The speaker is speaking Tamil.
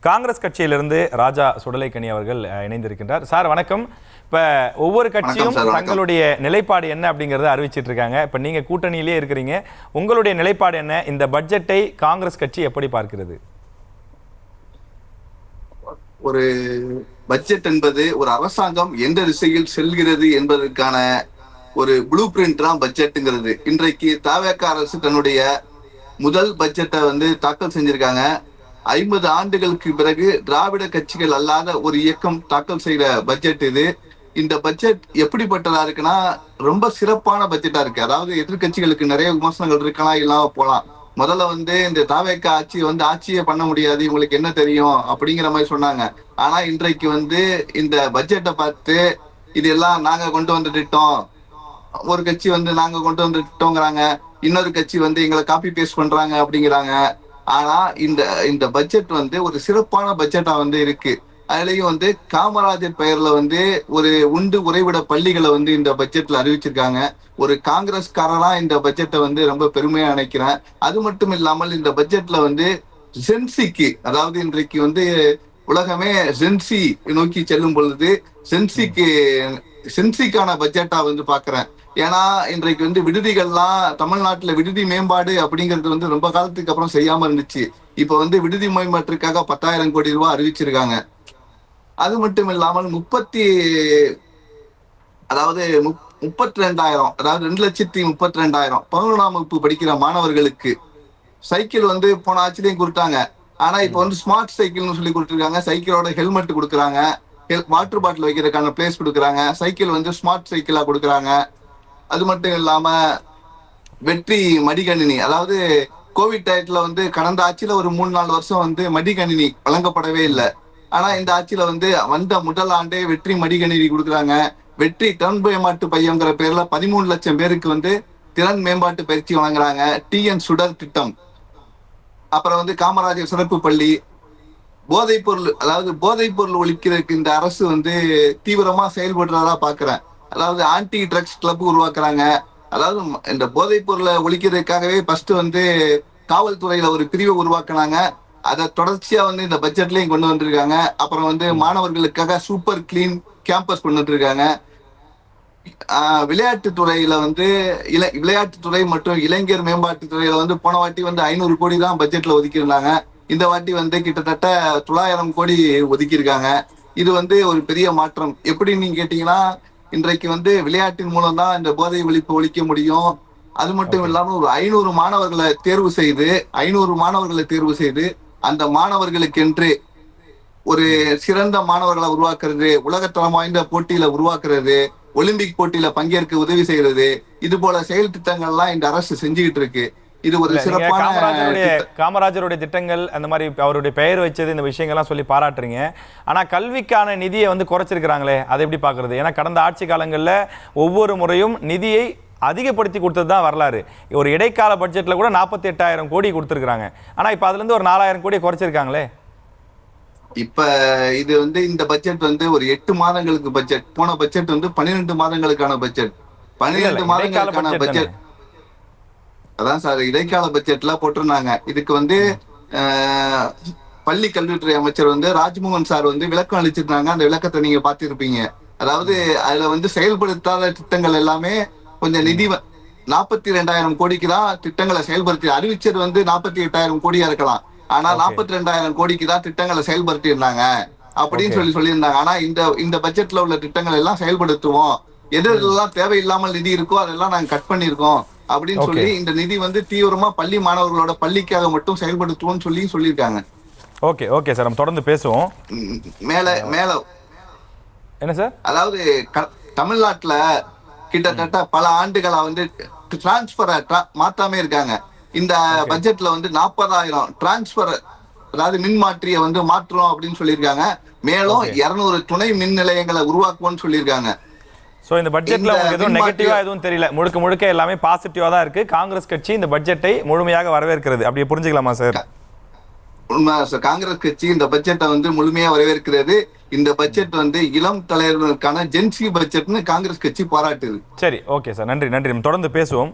காங்கிரஸ் கட்சியிலிருந்து ராஜா சுடலைக்கனி அவர்கள் இணைந்திருக்கின்றார். சார் வணக்கம். இப்போ ஒவ்வொரு கட்சியும் தங்களுடைய நிலைப்பாடு என்ன அப்படிங்கிறத அறிவிச்சிட்டு இருக்காங்க. இப்போ நீங்க கூட்டணியிலே இருக்கிறீங்க, உங்களுடைய நிலைப்பாடு என்ன? இந்த பட்ஜெட்டை காங்கிரஸ் கட்சி எப்படி பார்க்கிறது? ஒரு பட்ஜெட் என்பது ஒரு அரசாங்கம் எந்த திசையில் செல்கிறது என்பதற்கான ஒரு ப்ளூ பிரிண்ட் தான் பட்ஜெட்டுங்கிறது. இன்றைக்கு தவேக அரசு தன்னுடைய முதல் பட்ஜெட்டை தாக்கல் செஞ்சிருக்காங்க. 50 ஆண்டுகளுக்கு பிறகு திராவிட கட்சிகள் அல்லாத ஒரு இயக்கம் தாக்கல் செய்த பட்ஜெட் இது. இந்த பட்ஜெட் எப்படிப்பட்டதா இருக்குன்னா, ரொம்ப சிறப்பான பட்ஜெட்டா இருக்கு. அதாவது எதிர்கட்சிகளுக்கு நிறைய விமர்சனங்கள் இருக்கலாம், இல்லாம போலாம். முதல்ல இந்த தவேக ஆட்சி ஆட்சியே பண்ண முடியாது, இவங்களுக்கு என்ன தெரியும் அப்படிங்கிற மாதிரி சொன்னாங்க. ஆனா இன்றைக்கு இந்த பட்ஜெட்டை பார்த்து இதெல்லாம் நாங்க கொண்டு வந்துட்டோம், ஒரு கட்சி நாங்க கொண்டு வந்துட்டோங்கிறாங்க, இன்னொரு கட்சி எங்களை காப்பி பேஸ்ட் பண்றாங்க அப்படிங்கிறாங்க. ஆனா இந்த பட்ஜெட் ஒரு சிறப்பான பட்ஜெட்டா இருக்கு. அதுலயும் காமராஜர் பெயர்ல ஒரு உண்டு உறைவிட பள்ளிகளை இந்த பட்ஜெட்ல அறிவிச்சிருக்காங்க. ஒரு காங்கிரஸ்காரரா இந்த பட்ஜெட்டை ரொம்ப பெருமையா நினைக்கிறேன். அது மட்டும் இல்லாமல் இந்த பட்ஜெட்ல சென்சிக்கு, அதாவது இன்றைக்கு உலகமே சென்சி நோக்கி செல்லும் பொழுது சென்சிக்கான பட்ஜெட்டா பாக்குறேன். ஏன்னா இன்றைக்கு விடுதிகள்லாம் தமிழ்நாட்டுல விடுதி மேம்பாடு அப்படிங்கிறது ரொம்ப காலத்துக்கு அப்புறம் செய்யாம இருந்துச்சு. இப்ப விடுதி மேம்பாட்டிற்காக 10,000 கோடி ரூபாய் அறிவிச்சிருக்காங்க. அது மட்டும் இல்லாமல் 32,000, அதாவது 2,32,000 11ஆம் வகுப்பு படிக்கிற மாணவர்களுக்கு சைக்கிள் போன ஆட்சியிலையும் கொடுத்தாங்க. ஆனா இப்ப ஸ்மார்ட் சைக்கிள்னு சொல்லி கொடுத்துருக்காங்க. சைக்கிளோட ஹெல்மெட் கொடுக்குறாங்க, வாட்டர் பாட்டில் வைக்கிறதுக்கான பிளேஸ் கொடுக்குறாங்க, சைக்கிள் ஸ்மார்ட் சைக்கிளா கொடுக்குறாங்க. அது மட்டும் இல்லாம வெற்றி மடிக்கணினி, அதாவது கோவிட் டயத்துல கடந்த ஆட்சியில ஒரு 3-4 வருஷம் மடிக்கணினி வழங்கப்படவே இல்லை. ஆனா இந்த ஆட்சியில வந்த முதல் ஆண்டே வெற்றி மடிக்கணினி கொடுக்குறாங்க. வெற்றி திறன் மேம்பாட்டு பையங்கிற பேர்ல 13 லட்சம் பேருக்கு திறன் மேம்பாட்டு பயிற்சி வழங்குறாங்க. TN சுடர் திட்டம், அப்புறம் காமராஜர் சிறப்பு பள்ளி. போதைப் பொருள் ஒழிக்கிறதுக்கு இந்த அரசு தீவிரமா செயல்படுறதா பாக்குறேன். அதாவது ஆன்டி ட்ரக்ஸ் கிளப் உருவாக்குறாங்க. அதாவது இந்த போதைப் பொருளை ஒழிக்கிறதுக்காகவே ஃபர்ஸ்ட் காவல்துறையில ஒரு பிரிவை உருவாக்குனாங்க. அதை தொடர்ச்சியா இந்த பட்ஜெட்லயும் கொண்டு வந்திருக்காங்க. அப்புறம் மாணவர்களுக்காக சூப்பர் கிளீன் கேம்பஸ் கொண்டு இருக்காங்க. விளையாட்டுத்துறையில விளையாட்டுத்துறை மற்றும் இளைஞர் மேம்பாட்டு துறையில போன வாட்டி 500 கோடி தான் பட்ஜெட்ல ஒதுக்கியிருந்தாங்க. இந்த வாட்டி கிட்டத்தட்ட 900 கோடி ஒதுக்கியிருக்காங்க. இது ஒரு பெரிய மாற்றம். எப்படின்னு கேட்டீங்கன்னா, இன்றைக்கு விளையாட்டின் மூலம் தான் இந்த போதை ஒழிப்பு ஒழிக்க முடியும். அது மட்டும் இல்லாம ஒரு 500 மாணவர்களை தேர்வு செய்து அந்த மாணவர்களுக்கென்று ஒரு சிறந்த மாணவர்களை உருவாக்குறது, உலகத்தரம் வாய்ந்த போட்டியில உருவாக்குறது, ஒலிம்பிக் போட்டியில பங்கேற்க உதவி செய்யறது, இது போல செயல் திட்டங்கள்லாம் இந்த அரசு செஞ்சுக்கிட்டு இருக்கு. இது ஒரு சிறப்பான காமராஜருடைய திட்டங்கள், அந்த மாதிரி அவருடைய பெயர் வச்சது, இந்த விஷயங்கள்லாம் சொல்லி பாராட்டுறீங்க. ஆனா கல்விக்கான நிதியை குறைச்சிருக்கிறாங்களே, அதை எப்படி பாக்குறது? ஏன்னா கடந்த ஆட்சி காலங்கள்ல ஒவ்வொரு முறையும் நிதியை அதிகப்படுத்தி கொடுத்தது தான் வரலாறு. ஒரு இடைக்கால பட்ஜெட்ல கூட 48,000 கோடி கொடுத்துருக்காங்க. ஆனா இப்ப அதுல இருந்து ஒரு 4,000 கோடி குறைச்சிருக்காங்களே. இப்ப இது இந்த பட்ஜெட் ஒரு 8 மாதங்களுக்கு பட்ஜெட். போன பட்ஜெட் 12 மாதங்களுக்கான பட்ஜெட். 12 மாதங்களுக்கான பட்ஜெட். அதான் சார், இடைக்கால பட்ஜெட்ல போட்டிருந்தாங்க. இதுக்கு பள்ளி கல்வித்துறை அமைச்சர் ராஜ்மோகன் சார் விளக்கம் அளிச்சிருந்தாங்க. அந்த விளக்கத்தை நீங்க பார்த்திருப்பீங்க. அதாவது அதுல செயல்படுத்தாத திட்டங்கள் எல்லாமே கொஞ்சம் நிதி 42,000 கோடிக்கு தான் திட்டங்களை செயல்படுத்தி அறிவிச்சது 48,000 கோடியா இருக்கலாம். ஆனா 42,000 கோடிக்கு தான் திட்டங்களை செயல்படுத்தி இருந்தாங்க அப்படின்னு சொல்லியிருந்தாங்க. ஆனா இந்த பட்ஜெட்ல உள்ள திட்டங்கள் எல்லாம் செயல்படுத்துவோம், எதெல்லாம் தேவையில்லாமல் நிதி இருக்கோ அதெல்லாம் நாங்க கட் பண்ணிருக்கோம் அப்படின்னு சொல்லி இந்த நிதி தீவிரமா பள்ளி மாணவர்களோட பள்ளிக்காக மட்டும் செயல்படுத்துவோம் சொல்லியிருக்காங்க. ஓகே சார், நம்ம தொடர்ந்து பேசுவோம். மேல என்ன சார், அதாவது தமிழ்நாட்டுல கிட்டத்தட்ட பல ஆண்டுகளா டிரான்ஸ்பரை மாத்தாமே இருக்காங்க. இந்த பட்ஜெட்ல 40,000 டிரான்ஸ்பர், அதாவது மின் மாற்றியை மாற்றுறோம் அப்படின்னு சொல்லியிருக்காங்க. மேலும் 200 துணை மின் நிலையங்களை உருவாக்குவோம்னு சொல்லியிருக்காங்க. சோ இந்த பட்ஜெட்ல உங்களுக்கு எதுவும் நெகட்டிவா எதுவும் தெரியல, முழுக்க எல்லாமே பாசிட்டிவா தான் இருக்கு. காங்கிரஸ் கட்சி இந்த பட்ஜெட்டை முழுமையாக வரவேற்கிறது, அப்படியே புரிஞ்சுக்கலாமா சார்? காங்கிரஸ் கட்சி இந்த பட்ஜெட்டை முழுமையா வரவேற்கிறது. இந்த பட்ஜெட் இளம் தலைவர்களுக்கான ஜென்சி பட்ஜெட்னு காங்கிரஸ் கட்சி பாராட்டுது. சரி, ஓகே சார், நன்றி. நம்ம தொடர்ந்து பேசுவோம்.